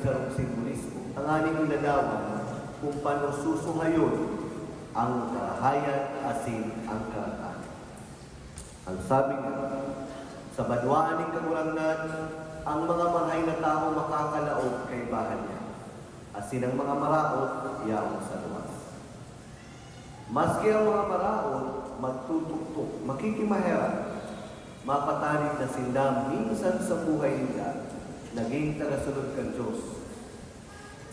sarong simbolismo, ang aning inadawan kung paano susungayon ang karahayan asin ang karatan. Ang sabi nga, sa badwaan ng kagurangnan, ang mga marhay na tao makakalaog kay bahan niya, asin ang mga maraot, iyaw sa luwas. Maski ang mga maraot, magtutuktok, makikimahera, mapatanin na sindam minsan sa buhay nila, naging tagasunod kang Diyos.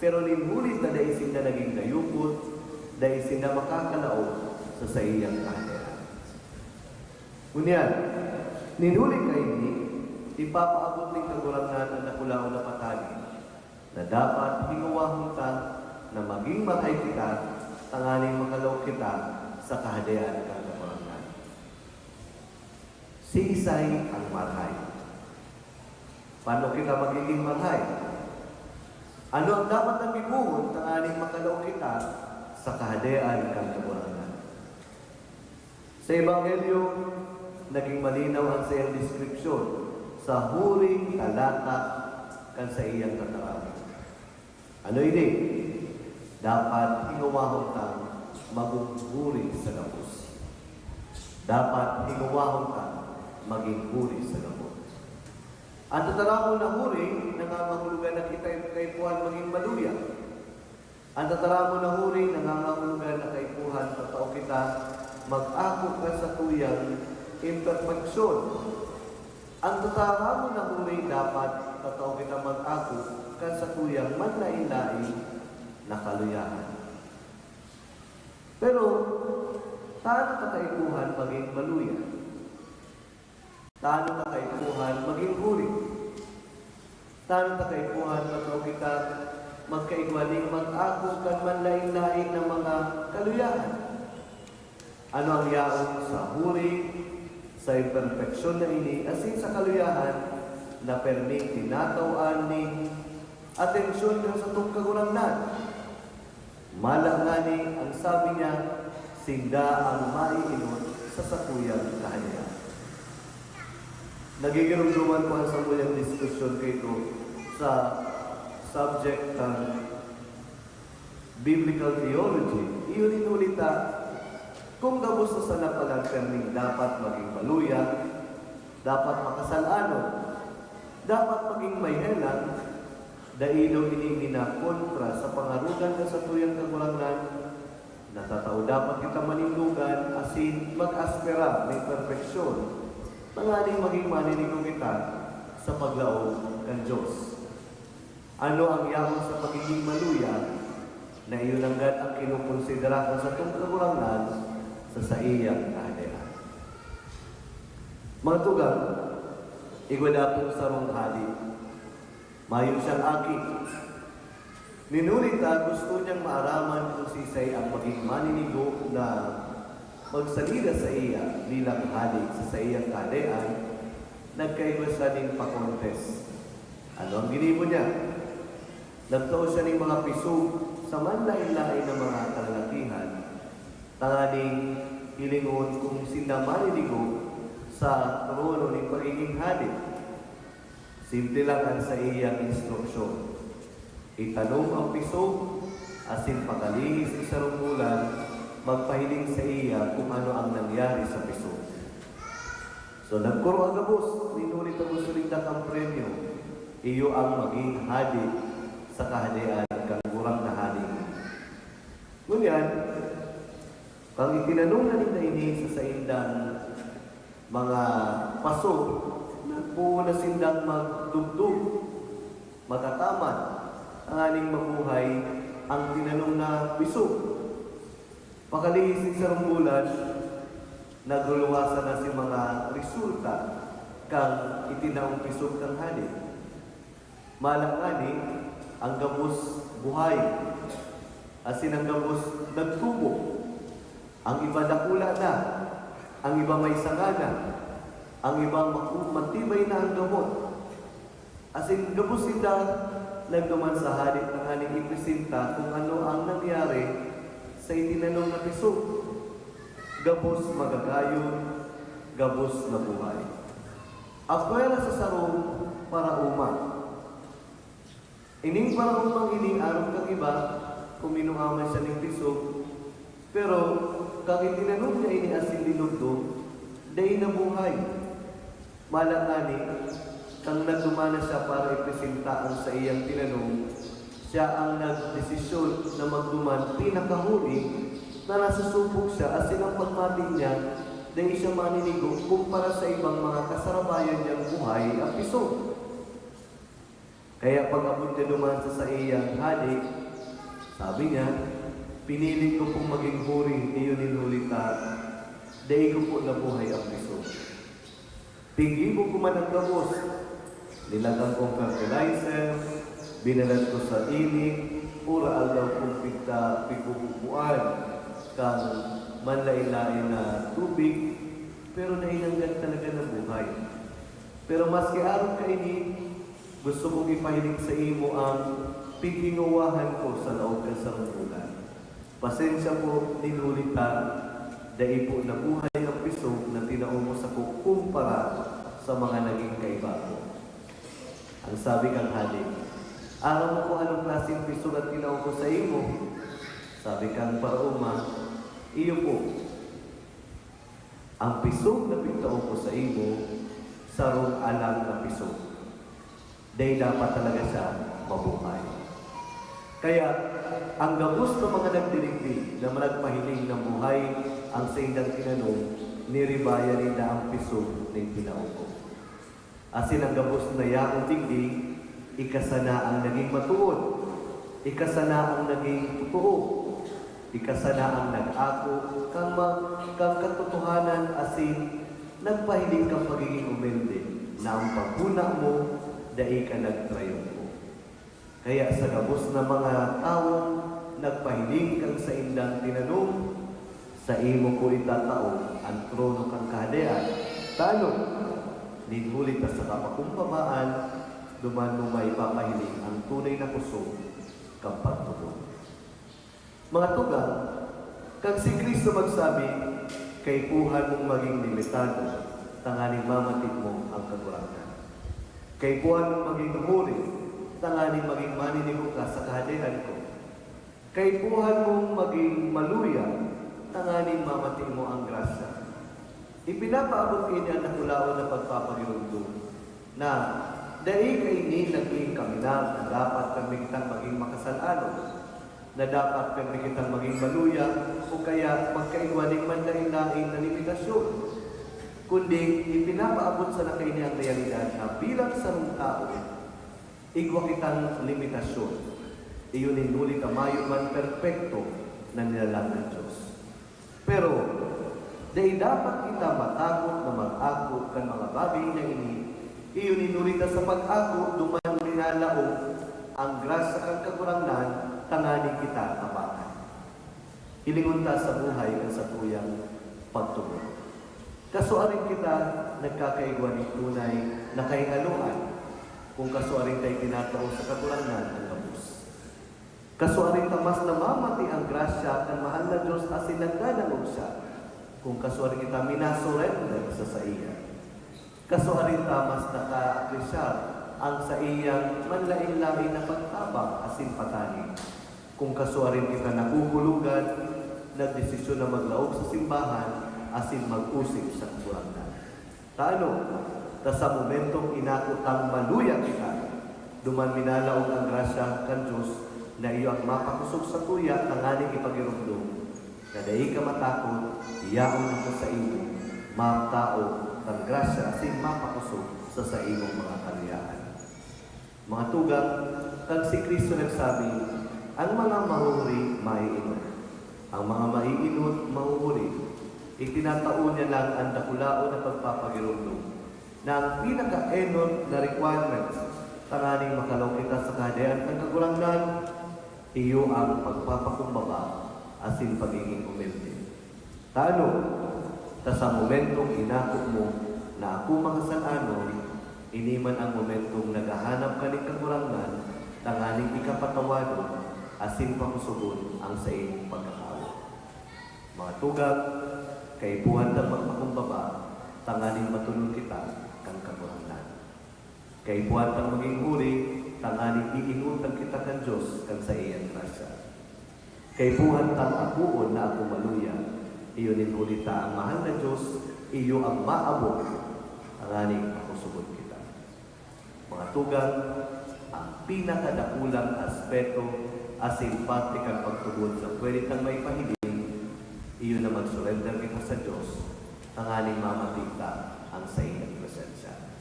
Pero linhulit na daisin na naging dayupot, daisin na makakalaog sa saiyang kahalayan. Ngunyan, ninhulit ka ini, ipapaabot ng kagurangnan ang nakulaw na patanin, na dapat hinguwahon ka na maging mahay kita, tanganing makalaw kita sa kahalayan ng kagurangnan. Si Isay ang marhay. Paano kita magiging marhay? Ano ang dapat na bibuhon tanganing makalaw kita sa kahalayan ng kagurangnan? Sa Ebanghelyo, naging malinaw ang sa iyang deskripsyon sa huring talata kan sa iyang katarami. Ano ini? Dapat hinguwahon kang maghuri sa gabos. Dapat hinguwahon kang maging huri sa gabos. At tataramo na huri, nangangahulugan na kita kaipuhan maging maluya. Ang tataramo na huri, nangangahulugan na kaipuhan tatao kita mag-akot ka sa tuyang imperfeksyon. Ang tataramo na huri, dapat tatao kita mag-akot ka sa tuyang manlain-lain na kaluyahan. Pero, taano ka kaipuhan maging maluya? Taano ka kaipuhan maging huri? Taano ka kaipuhan tatao kita magkaigwaning mag-akot kan manlain-lain ng mga kaluyahan? Ano ang yaon sa huri, sa imperfeksyon na ini, asin sa kaluyahan na permit tinatawaan ni atensyon ka sa itong kagurangnan. Malangani ang sabi niya, sinda ang maiinod sa sakuyang kahalayan. Nagigirumduman ko sa mulang diskusyon kito sa subject ng biblical theology. Iyon inulita, kung gabos na sana palang perming dapat maging maluya, dapat makasalano, dapat maging may helang, dahil ini na kontra sa pangarugan ka sa tuyang kagurangnan, natatao dapat kita manindugan, asin mag-aspera ng perfeksyon, tanganing maging maninigo kita sa paglaog ng Diyos. Ano ang yahon sa pagiging maluya, na iyon hanggat ang kinukonsidera ka sa itong kagurangnan sa saiyang kahalayan. Mga tugang, igwadapong sarong hali, mayo siyang aki. Ninulita, gusto niyang maaraman kung sisay ang maging maninigo na magsalida sa iya bilang halik sa iyang kahalayan, nagkaigwa siya ng pa-contest. Ano ang ginibo niya? Nagtao siya ng mga pisog sa manlain-lain ng mga kalalakihan, tanganing hilingon kung sila maninigo sa trono ng pagiging halik. Simple lang ang sa iyang instruksyon. Itanong ang pisog, asin pagalihis sa sarong bulan, magpahiling sa iya kung ano ang nangyari sa pisog. So nagkuro ang gabos, ninulit ang musulindak ang premyo, iyo ang maging halik sa kahalayan kang gurang na halik. Ngunyan, kang itinanong na nila ini sa saindang mga pasok, nagpuo na sindang magdugdug, matataman, ang aning mabuhay ang tinanong na pisog. Pakalihisin sa rumbulan, naguluwasan na si mga resulta kang itinaong pisog kang halik. Malangani, ang gabos buhay, asin ang gabos nagtubo. Ang iba nakula na, ang iba may sangana, ang ibang matibay na ang gamot. Asin gabos sila nagduman sa halik ng haling ipresenta kung ano ang nangyari sa itinanong na pisog. Gabos magagayon, gabos na buhay. Akwela sa sarong para uma. Ining parang upang ining araw kang iba, kuminuaman siya ng piso, pero kag itinanong niya ini asin dinugdog, day nabuhay. Malangani, kang nagdumana siya para ipresenta ang sa iyang tinanong, siya ang nagdesisyon na magduman pinakahuli na nasusubok siya asin ang pagmati niya dahil siya maninigo kumpara sa ibang mga kasarabayan niyang buhay ang piso. Kaya pag abot niya duman sa iyang halik, sabi niya, pinili ko pong maging huri, iyon inulita, dahil ko po nabuhay ang piso. Tingin ko kuman ang gabos, nilagang kong fertilizer, binalat ko sa ining, pura alaw kong pigbubuan, kang manlain-lain na tubig, pero nainanggan talaga na buhay. Pero maski araw kainin, gusto kong ipahiling sa imo ang pighinguwahan ko sa loob ka sa bulan. Pasensya po, ninulita, dahil po nabuhay ang piso na tinaong mo sa kumpara sa mga naging kaiba ko. Ang sabi kang halik, araw mo kung anong klaseng piso na tinaong ko sa imo. Sabi kang parauma, iyo po. Ang piso na pigtaong ko sa imo, sarong alang na piso. Dahil dapat talaga siya mabuhay. Kaya, ang gabos ng mga nagdirigdig na managpahiling ng buhay ang sa indang tinanong, niribaya nila ang piso ng tinaong ko. Asin ang gabos na yaong digdig, ikasana ang naging matuod, ikasana ang naging totoo, ikasana ang nag-ako, kang katotohanan asin nagpahiling kang pagiging umilde na ang paghuna mo dahil ka nagtrayon mo. Kaya sa gabos na mga taong nagpahiling kang sa indang tinanong, sa imo ko itatao ang trono kang kahadean. Tano, ninhulit na sa kapakumpamaan, duman mo may papahiling ang tunay na puso kang pagtulong. Mga tugang, kag si Kristo magsabi, kay puhan mong maging limitado, tanganing mamatid mo ang kakurangan. Kay puhan mong maging huri, tanganing maging maninigo ka sa kahadean ko. Kay puhan mong maging maluya, tanganing mamati mo ang grasya. Ipinapaabot kayo niya na kulaon na pagpapagirundong na dahil kayo ni naging kaminag na dapat kami kitang maging makasalano, na dapat kami kitang maging maluya o kaya magkaiwaning manlain-lain na limitasyon. Kundi ipinapaabot sa nakay niya ang realidad na bilang sarong tao, igwa kitang limitasyon. Iyon inulit ang mayo man perpekto na nilalang ng Diyos. Pero, dahil dapat kita matakot na mag-akot kan mga bagay na ini, iyon inulit sa pag-akot, duman ninalaong ang grasa kang kakurangan, tanganin kita tapakan. Hilingon ta sa buhay at sa tuyang pagtugon. Kasuarin kita nagkakaigwa ng tunay na kaingaluan kung kasuarin tayo tinatao sa kakulangan ng gabos. Kasuarin ta mas namamati ang grasya ng mahal na Diyos asin nagdadalog siya kung kasuarin kita minasurrender sa iya. Kasuarin ta mas naka-apresyar ang sa iyang manlain-lain na pagtabang asin patani. Kung kasuarin kita naguhulugan, nagdesisyon na maglaog sa simbahan, asin mag-usig sa kakurangan. Taano? Ta sa momentong inakutang maluya kita, duman minalaog ang grasya kan Diyos na iyo ang mapakusog sa tuya ng aning ipagirumdum. Kadahi ka matakot, iyaon ako sa iyo, matao ng grasya asin mapakusog sa imong mga kaliyaan. Mga tugang, kag si Kristo nagsabi, ang mga mahuhuri, maiinot. Ang mga maiinot, mahuhuri. Itinataon niya lang ang dakulao na pagpapagirundong na ang pinaka-enon na requirements tanganing makalaw kita sa kahadean ng kakulangan, iyo ang pagpapakumbaba asin pagiging umilde. Tano, ta sa momentong inako mo na ako makasan-anoy, iniman ang momentong naghahanap ka ng kakulangan, tanganing ikapatawado asin pakusugon ang sa iyong pagkakawa. Mga tugag, kay buwan na magpakumbaba, tanganing matulog kita kang kakurangan. Kay buwan kang maging huri, tanganing iinutang kita kan Diyos kan sa iyang grasya. Kay buhat tang akuon na ako maluya, iyo nin hulita ang mahal na Diyos, iyo ang maabot, tanganing ako sugod kita. Mga tugang, ang pinakadakulang aspeto asin pati kang pagtugod na pwede kang may pahiling, iyo na mag-surrender kita sa Diyos, tanganing mamatita ang sa iyong presensya.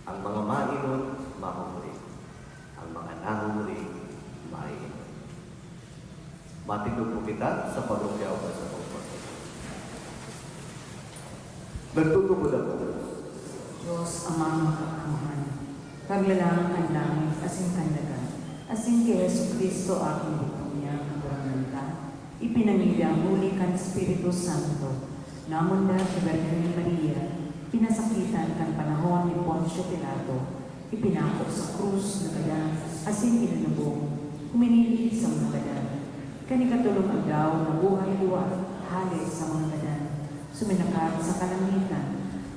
Ang mga mainon, mamumuli. Ang mga nahumuli, maiinom. Matindog po kita sa parokya o sa pagpapasok. Nagtutubod ako. Diyos, Amang makakamuhan, kaglalang ang langit, asin kandagan, asin kay Yesu Cristo aking butong niya, kagurangan ka, ipinamilya ang huli kan Espiritu Santo, namon na si Virgen Maria, pinasakitan kan panahon ni Poncio Pilato, ipinako sa krus na kaya, asin inanubong, huminili sa mga kadan, kanikatulong agaw na buhay-buhay, halit sa mga kadan, suminakat sa kalangitan,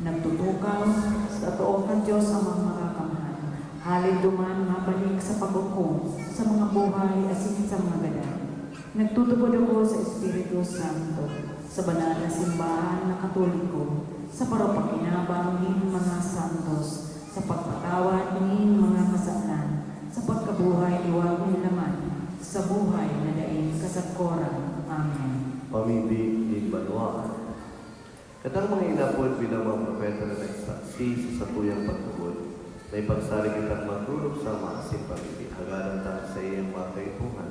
nagtutukaw sa toong ng Diyos ang mga makakamhan, halit duman mabalik sa paghukom sa mga buhay asin sa mga gadan. Nagtutupod ako sa Espiritu Santo, sa banal na simbahan na katoliko, sa paropakinabang ng mga santos, sa pagpatawad ng mga kasalan, sa pagkabuhay iwag ng laman, sa buhay na daing kasagkoran. Amen. Pamili ni Banwa. Katang mga inapod bilang mga propeta na nagsaksi sa satuyang pagtubod, may pagsari kitang matulog sa maasim pamili, hagalan tayo sa iyong mga kaipuhan.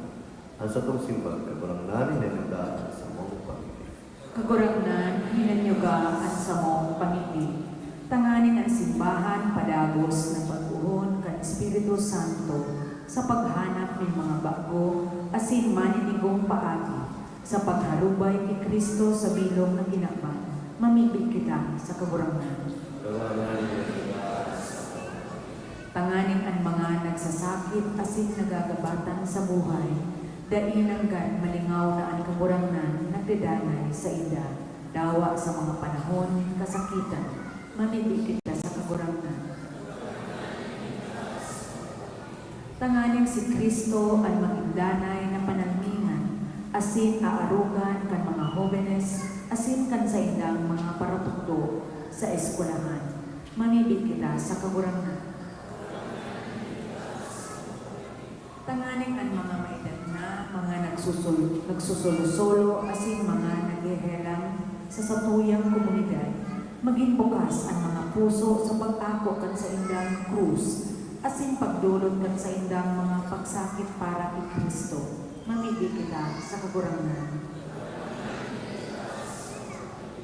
Ang satong simbang kagurangnan na nagdaan sa mong pamili. Kagurangnan, hinanyuga at sa mong pamili. Tanganin ang simbahan, padagos na pag-uon kan Espiritu Santo sa paghanap ng mga bago, asin maninigong paagi, sa pagharubay ni Kristo sa bilong ng ginakban, mamibig kita sa kagurangan. Tanganin ang mga nagsasakit, asin nagagabatan sa buhay, dainanggan malingaw na ang kagurangan nagdidanay sa ida, dawa sa mga panahon, kasakitan, mamibig kita sa kagurangan. Tanganing si Kristo ang magigdanay na panalmingan, asin aarugan kan mga jóvenes, asin kan sa indang mga paratukdo sa eskwelahan. Mamibig kita sa kagurangan. Tanganing ang mga maedad na, mga nagsusulo-solo, asin mga naghihelang sa satuyang komunidad, maging bukas ang mga puso sa pag-ako kan sa indang krus, asin pagdulot kan sa indang mga pagsakit para kay Kristo. Mamibig kita sa kagurangan.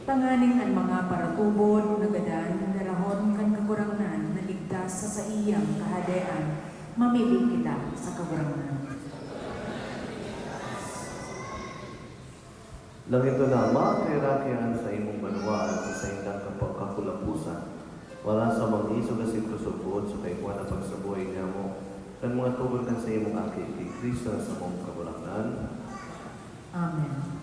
Tanganing ang mga paratubod, nagadan, narahon kan kagurangan, naligtas sa iyang kahadean, mamibig kita sa kagurangan. Langit na Ama, kaya sa imong banwaan sa indang kapagkakulapusan, wala sa mga isog na sitlusubod sa kaipuan na pagsabuhay niya mo, kan mga tubod kan sa imong akit, kay Kristo sa mong kagurangan. Amen.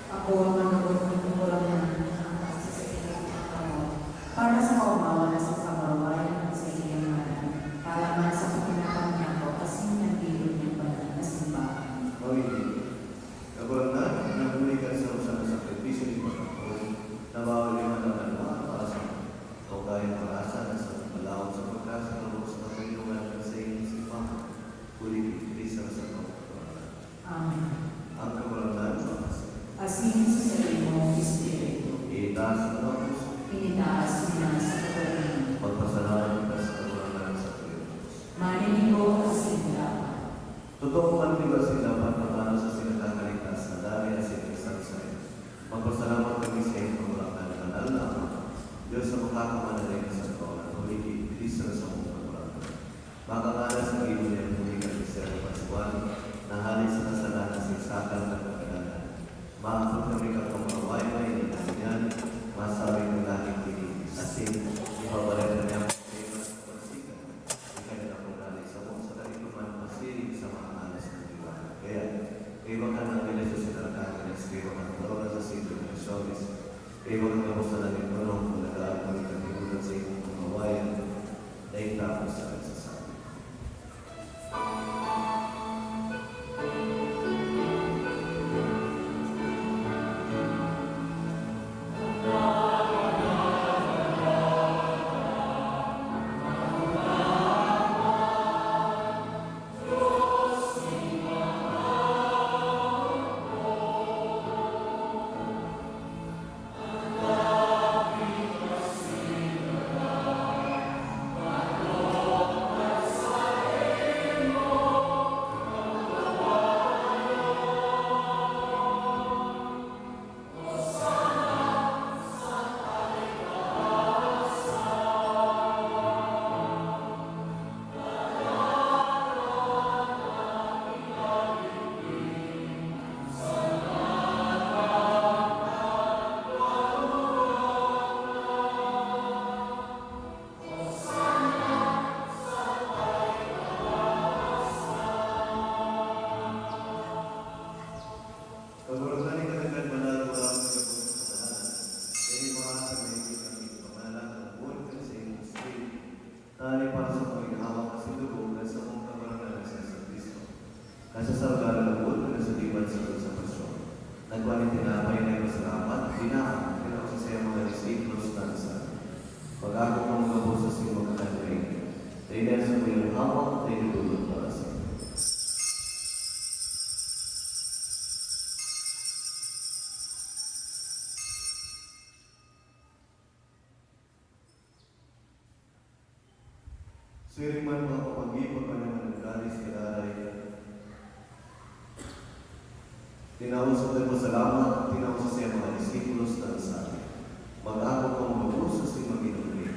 Ako ang manabot ng kumulangan ng kasasailan ng Panginoon para sa kaumawa na sa pamamayan ng sa iyong ngalan, para man sa pakinakam niya ko kasi nagdilog ng banal na simbahan. Kagulangan, nahuli ka sa usang sakripisyo ni Panginoon na bawal yung mananawa para sa o kaya parasa na sa malawang sa pagkasa ng lubos na Panginoon sa iyong simbahan. Huli, isa sa kagulangan. Amen. Ang kagulangan, Asin sa sarili mong Espiritu, itaas na ang puso. initaas niya sa katuloy. Magpasalamat ka sa kagulangan sa Diyos. Maninigo asin dapat. Totoo man di ba sila pagpapano sa sinatakaligtas na dahil at sinasagsay. Magpasalamat kami sa iyong kagulangan na banal na Ama. Diyos sa makakamanalay sa taon at humigit, isa sa mong kagulangan. Makakalas ng ibon niya humigit ang Sir Pascual na halit sa kasalanan sa isakal ng kagalanan. Maakot kami kapamaway na ininanyan, masabi ng lahing tinig, asin, ipabalit na niya ang tema sa pansikan. Ikay na kung nalay sa mong sa kalituman, masirig sa mga alas ng liwanag. Kaya, iba ka ng ilas sa sinarakanan, iba ka ng parona sa sito ng Solis, iba ka ng sa langit manong, malagaan kami katimulan sa inyong pamawayan, na itapos sa nagsasabi. Nagwaling tinapay na yung salamat, pinahang, pinakasasaya mga disciples tansa. Pag-ako kong gabo sa simang kanay, tayo sa kuyang hawak, tayo tulog para sa iyo. Siring man mga kapag-ipag ka naman ng galis kalaray, tinawag sa pasalamat, tinawag sa siya mga disipulos na sabi, mag-ako kang mabuso sa mag-inuli,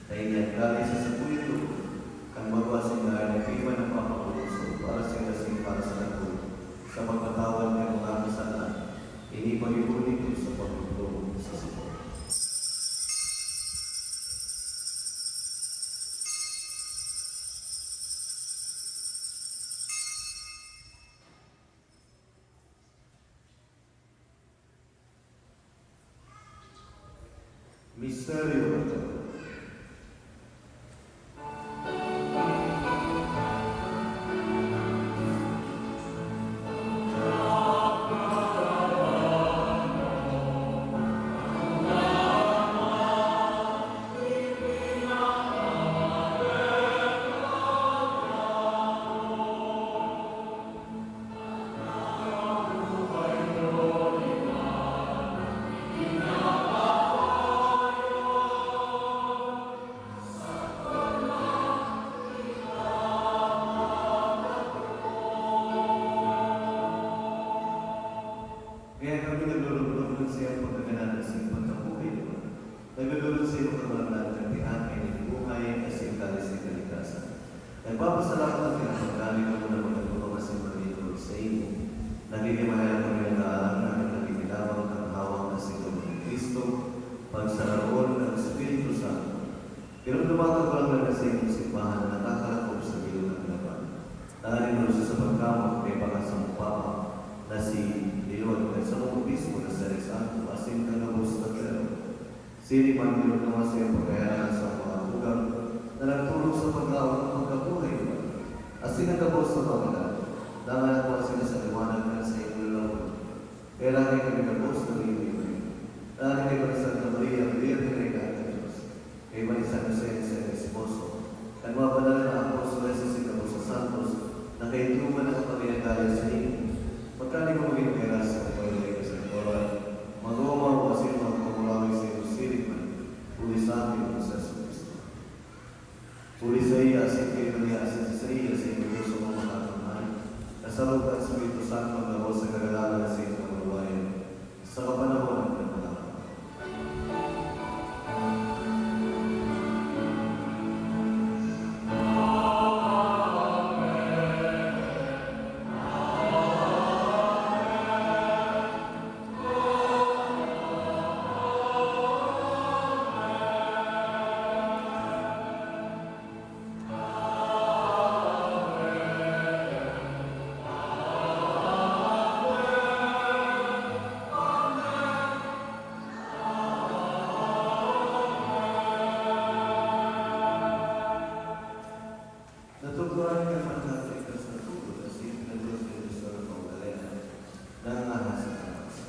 na inyagdali sa sapulito, kan magwasin na ay nakiman ng papapuso para sa kasing para sa nato, sa pagpatawad ng mga kasalanan, inipag-ipon nito sa pagtutulong sa sipon. Misteryo ito. Sili man Diyos naman sa iyong pagkayanan sa mga hugang na nagtulong sa pag-aawat ng pagkabuhay. Asin nagkabos sa pamilya, nanganak mo sila sa liwanag na sa iyong lalawan. Kaya lagi kami nagkabos ng iyong ibig. Lagi kay Santa Maria, Virgen Reina ng Diyos. Kay San Jose sa Esposo. At mga banal na apostoles sa Singapore sa Santos, na kayo tuman ang pagkakagaya sa inyo. Magkali mo maging kaya sa pagkakagaya sa Koran, mag-umaw kasi mga pagkulawin sa iyong silipan, uli sa amin sa Kristo. Uli sa iya, asin kayo niya, asin sa iya, sa iyong Diyos sa mga makakamahal, kasalog at Espiritu Santo ang sa kagalaman sa iyong pagkawayan, sa kapanahonan ng mga. Natuturan ka man natin ka sa tulo kasi pinagos ka sa pagdalayan na nangahas ka naman sa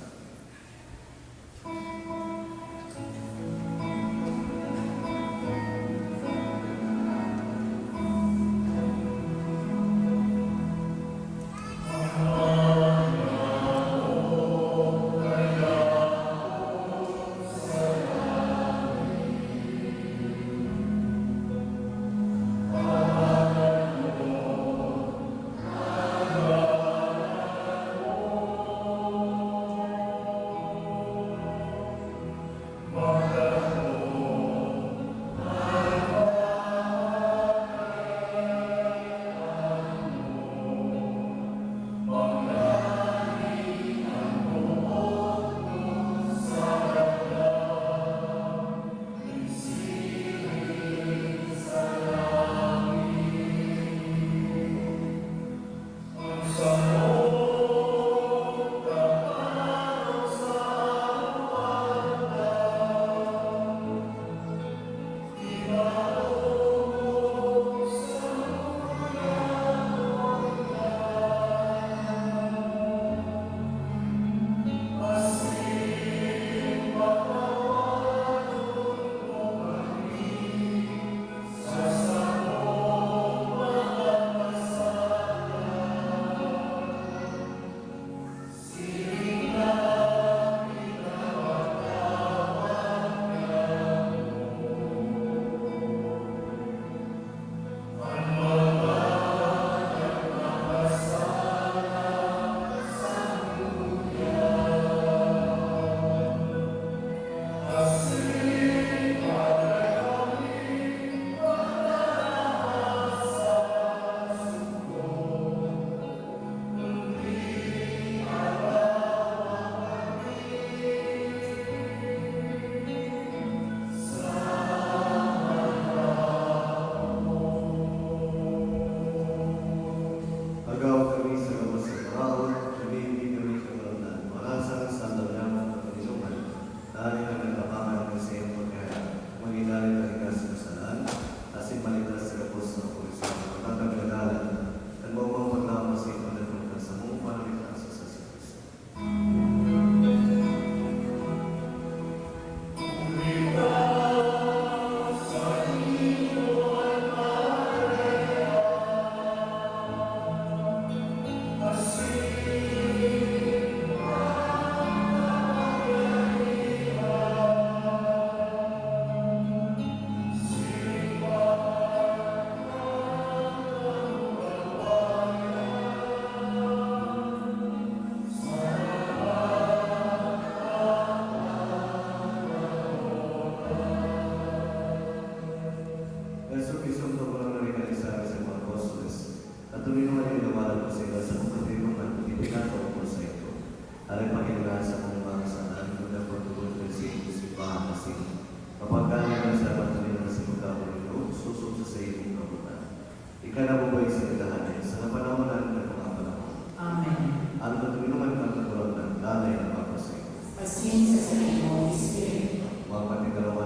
Ikanabubay sa kadahanin sa kapanahonan ng mga panahon. Amen. Ang katuloy ng katulad ng dalay ng papasay. Asin sa sarili mo, Espiritu. Mga patigalaman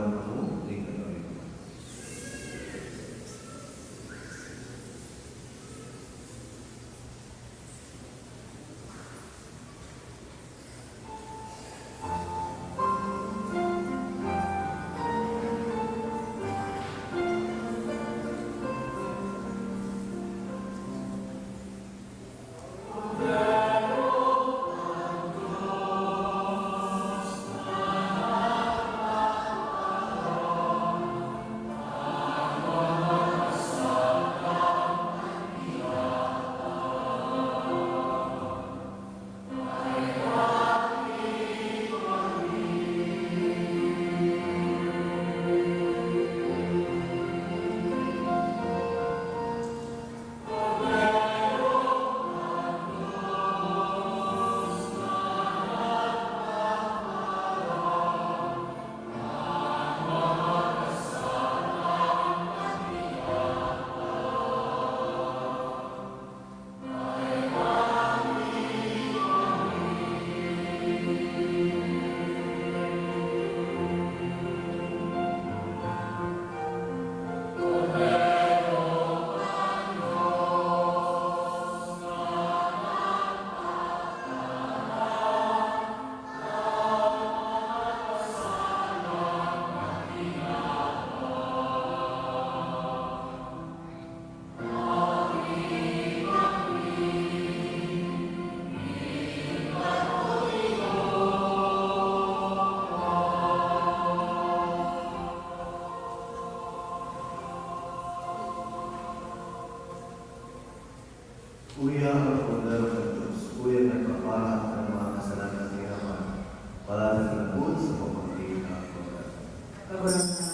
lingkod sa pamangkin ng Lord. Kagulangan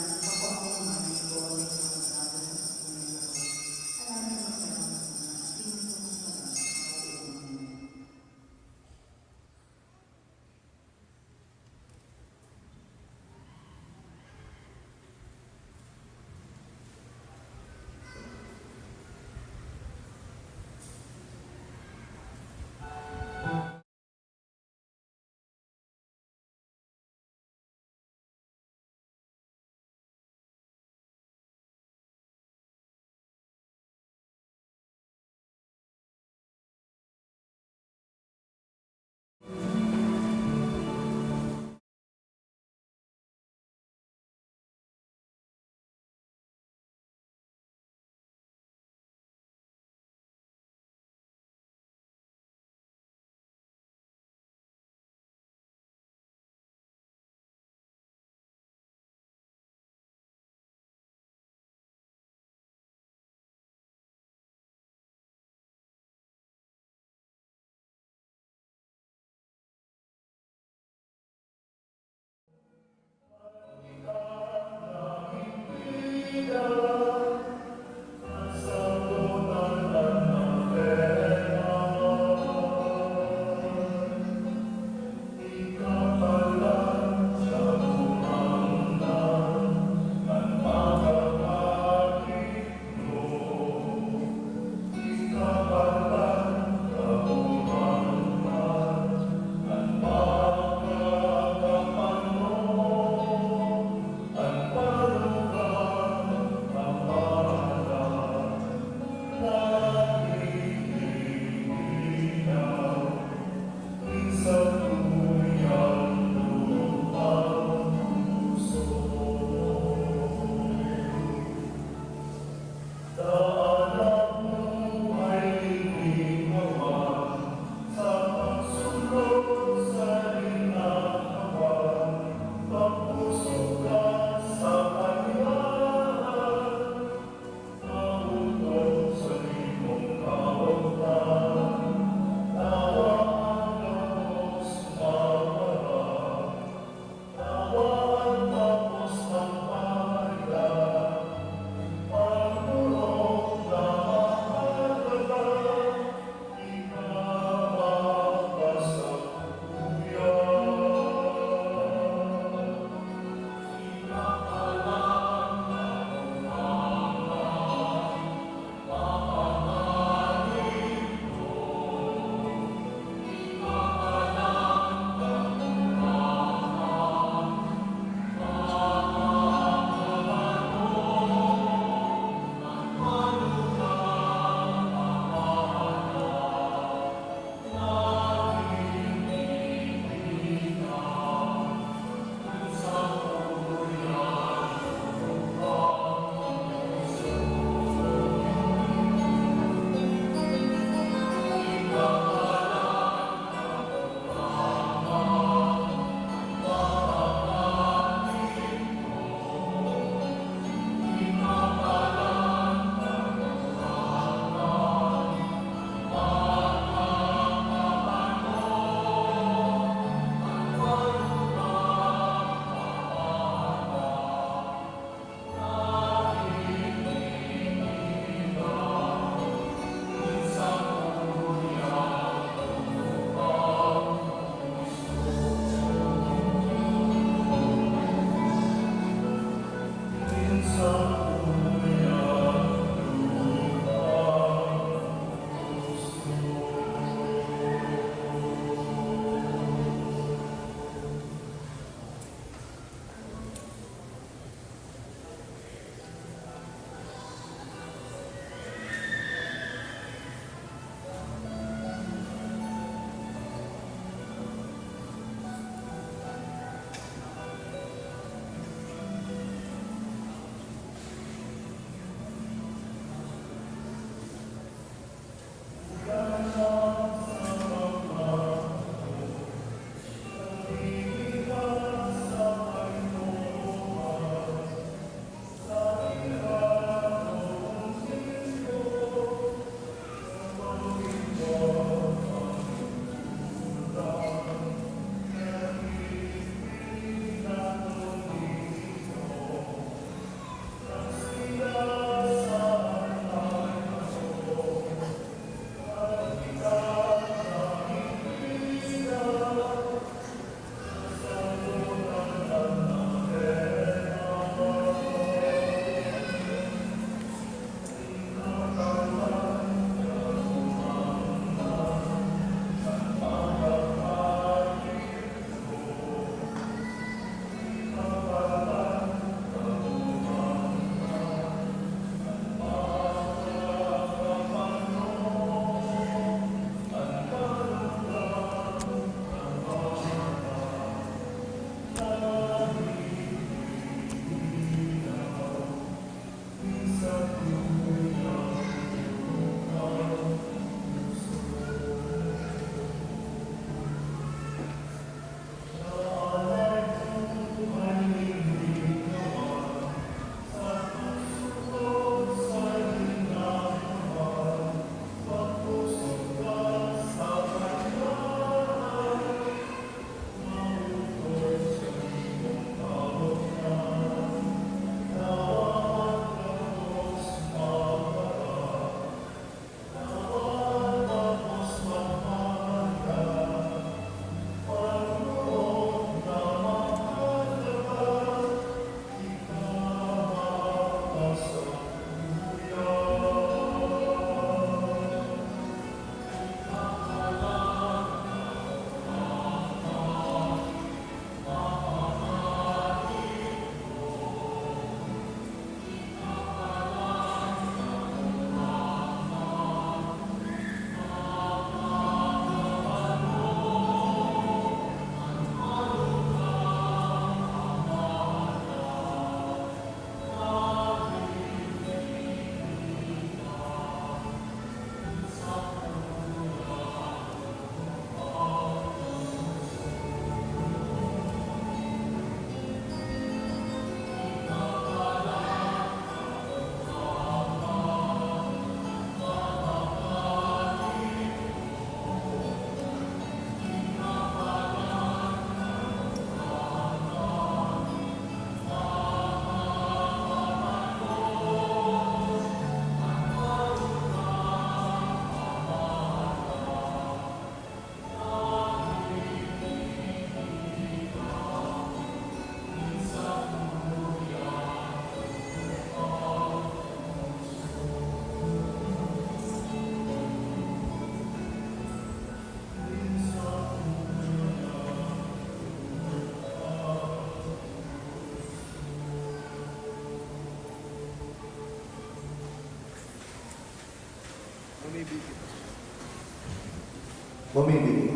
Mamimili.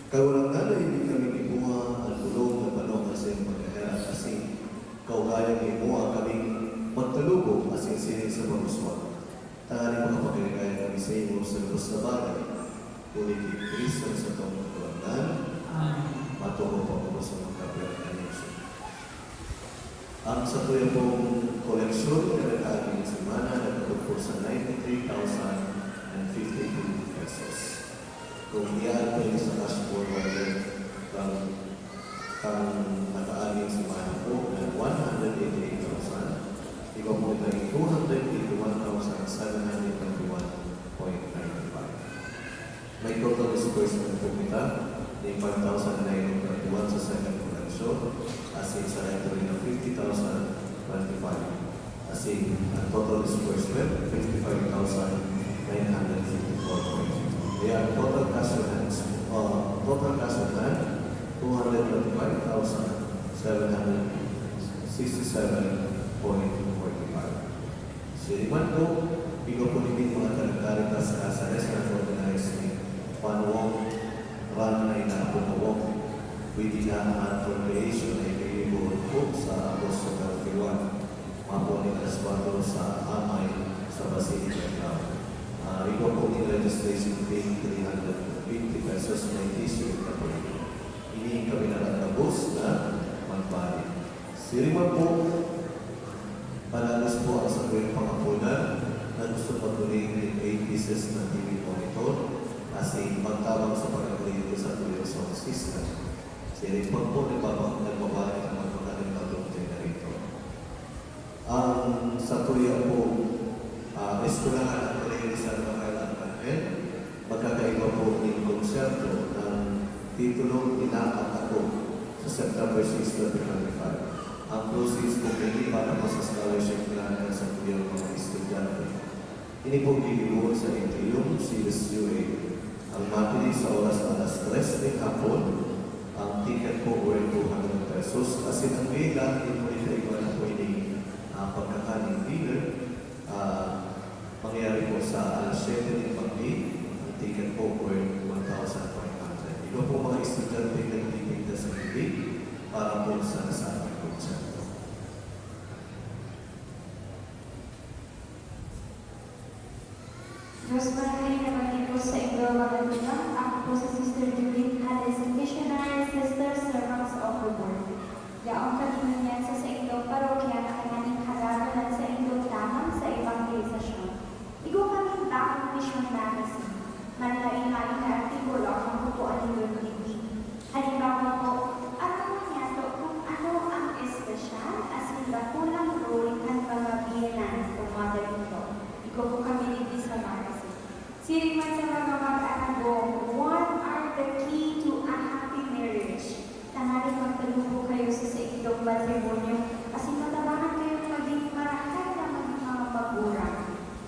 Kawalangan ay hindi kami ibuha ang tulong na panong asin magkaya kasi kaugayang ibuha kaming magtalubog asin sining sa mamuswa. Tangaling makapagkagaya kami sa iyo sa lubos na bagay. Kulit ni Kristo sa itong kawalangan, matuko pa po sa magkapirang kanyoso. Ang sa tuyo pong koleksyon na nag-aaging semana nagtutog po sa 93,052 pesos. Kung iyan po yung sa cash forward kang nakaaging semana po ng 188,000, iba po ito yung 281,721.95. May total disbursement po kita ng 5,921 sa second collection, as in sa entry ng 50,025. As in, ang total disbursement, 55,954.50. Kaya total cash on hand, 225,767.45. Siliman po, bigo po nibig mga talagkaritas sa SRS na organized ni Panwong Run na inapunawong with inahan for creation ay kaibigo po sa Agosto 31. Mapo ni Aswado sa Amay sa Basilica Club. Iba po ni registration fee 350 pesos may issue na po. Hindi kami nakatapos na magbayad. Siriman po, panalas po ang sa tuwing pangapunan na gusto patuloy ng 8 pieces na TV monitor kasi magtabang sa pag-agree sa tuwing sound system. Siriman po, nagbabayad ang magpagaling na itong generator. Ang sa tuwing po, eskulahan ang sa Rafael Angel, magkakaiba po ng konserto ng titulong Inaat Ako sa September 6, 2025. Ang proceeds po hindi para po sa scholarship grant sa tuyang mga estudyante. Ini po gigibuon sa Intrium, CSUA. Ang matili sa oras alas 3 ng hapon, ang ticket po worth 200 pesos kasi ang vila, hindi po ito iba na pwedeng pagkakaning dinner. Mangyari po sa alas 7 ng pag-ibig, ang ticket po worth 1,500. Ito po mga estudyante na nagtitinda sa bibig para po sa nasabing konserto. Diyos maraming nabanggit po sa inyo mga luna. Ako po si Sister Judith Hales, Missionary Sister Servants of the Lord. Yaong kami niyan sa inyong parokya na kanyang karagalan sa inyong tamang sa evangelisasyon. Igo kami takong mission magazine. Manlain-lain na artikulo ang kutuan ninyo hindi. Halimbawa po, ano niya to kung ano ang espesyal as in the kulang role ng mga biyenan o mother ito. Igo po kami hindi sa magazine. Siriman sa mga mag-anagong, what are the key to a happy marriage? Tangaling magtalubo kayo sa inyong matrimonyo kasi matabangan kayo maging marakay na maging mga magulang.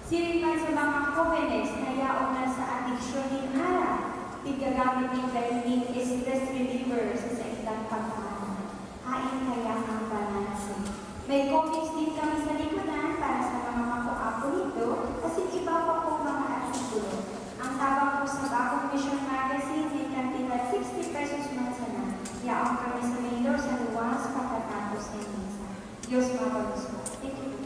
Siriman sa mga jóvenes na yaong na sa addiction ng harap, tigagamit ng galing stress reliever sa ilang pagkakas. Hain kaya ang balanse. May comics din kami sa likunan para sa mga makuapo nito kasi iba pa po mga artikulo. Ang tawag po sa bagong mission magazine ay kantina 60 pesos mansana. Yaong kami sa mayor sa luwas pagkatapos ng misa. Diyos mabalos po. Thank you.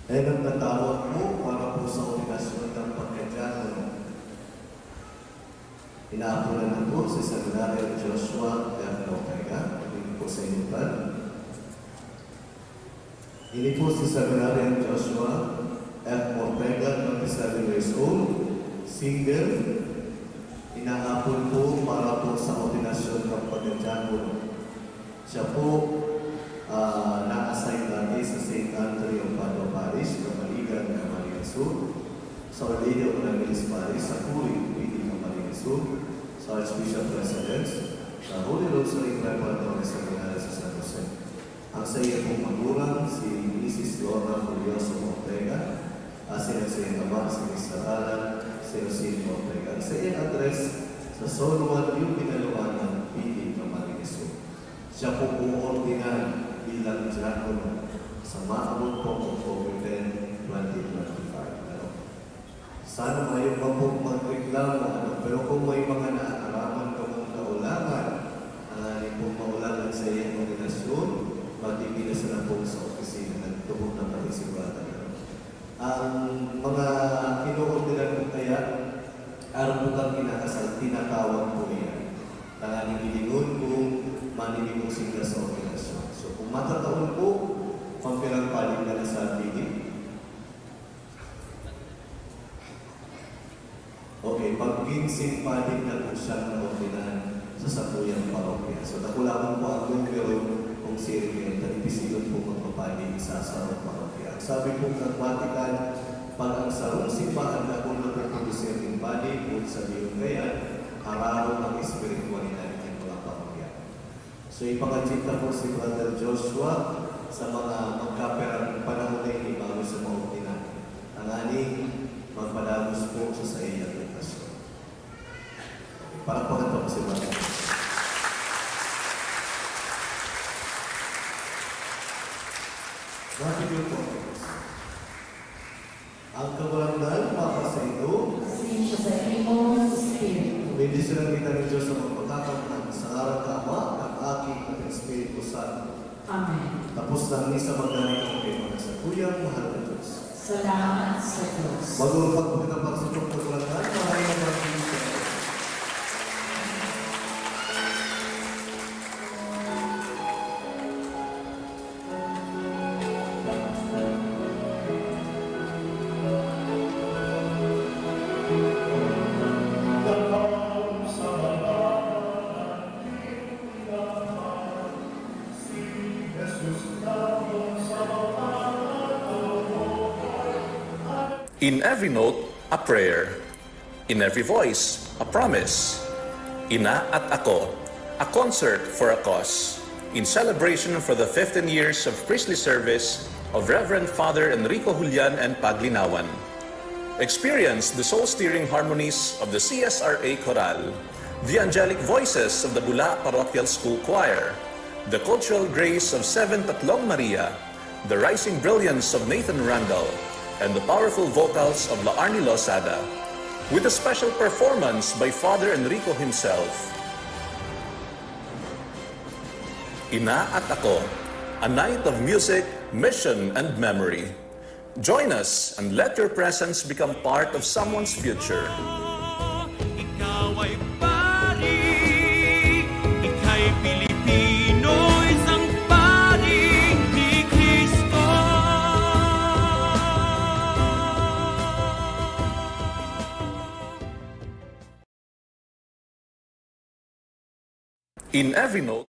Ang natawag mo para po sa obligasyon ng pagkakano. Inaapunan na po si Seminaryo Joshua F. Lopega. Hindi po sa inyong plan. Ini po si Seminaryo Joshua F. Lopega, 27 years old, single. Inaapon po para po sa obligasyon ng pagkakano. Siya po na-assign dati sa St. Anthony of Padua Parish, Kamaligan, Camarines Sur, sa Our Lady of Ramilis Parish, sa Curi, Piti, Camarines Sur, sa Archbishop Residence, sa Holy Rosary Preparatory Seminary sa San Jose. Ang sa iyo pong magulang, si Mrs. Lorna Julioso Ortega, asin ang sa iyo naman si Mr. Alan Sino Ortega. Sa iyang address sa Zone 1, yung Pinaluanan, PD Camarines. Siya po uordinan bilang diakon sa maabot po October 10, 2025. Sana may pa po magreklamo, pero kung may mga naaraman ka mong kaulangan, hindi po maulangan sa iyong ordinasyon, matipila sa po sa opisina ng tubog ng partisipata. Ang mga kinuordinan po kaya, araw po kang kinakasal, tinatawag po yan. Tanganing bilingon kung manilingon sila sa ordinasyon. So kung matataon po, pagpirang paling na sa piling. Okay, pag-ginsing paling na po siya na ordinan sa Sapuyang Parokya. So nakulangan po ang numero kung sirigyan, talipisilon po magpapaling sa Sarong Parokya. Sabi po ng Vatican, pag ang sarong simbahan na kung napuproducer ng bali kung sa biyong kaya, araw ng espiritualidad ng mga parokya. So ipakachita po si Brother Joshua sa mga magkaperang panahon na hindi bago sa mga ordinan. Ang aning magpadagos po sa iyang edukasyon. Para pagkata po si Brother. Nakikil po. Ang kabaranggan, Papa sa ito, Sin siya sa imong Espiritu. bendisyonan kita ng Diyos sa magpagkakataon sa araw kama ng aking at Espiritu Santo. Amen. Tapos lang ni sa magaling ang kay mga sa tuyang mahal na Diyos. Salamat sa Diyos. Magulupag po kita para sa itong kabaranggan, maraming mga In every note, a prayer. In every voice, a promise. Ina at Ako, a concert for a cause. In celebration for the 15 years of priestly service of Reverend Father Enrico Julian and Paglinawan. Experience the soul-stirring harmonies of the CSRA Choral, the angelic voices of the Bula Parochial School Choir, the cultural grace of 7th Tatlong Maria, the rising brilliance of Nathan Randall, and the powerful vocals of La Arnie Losada, with a special performance by Father Enrico himself. Ina at Ako, a night of music, mission, and memory. Join us and let your presence become part of someone's future. Ikaw ay pari, ika'y Pilipino, isang pari ni Kristo. In every note,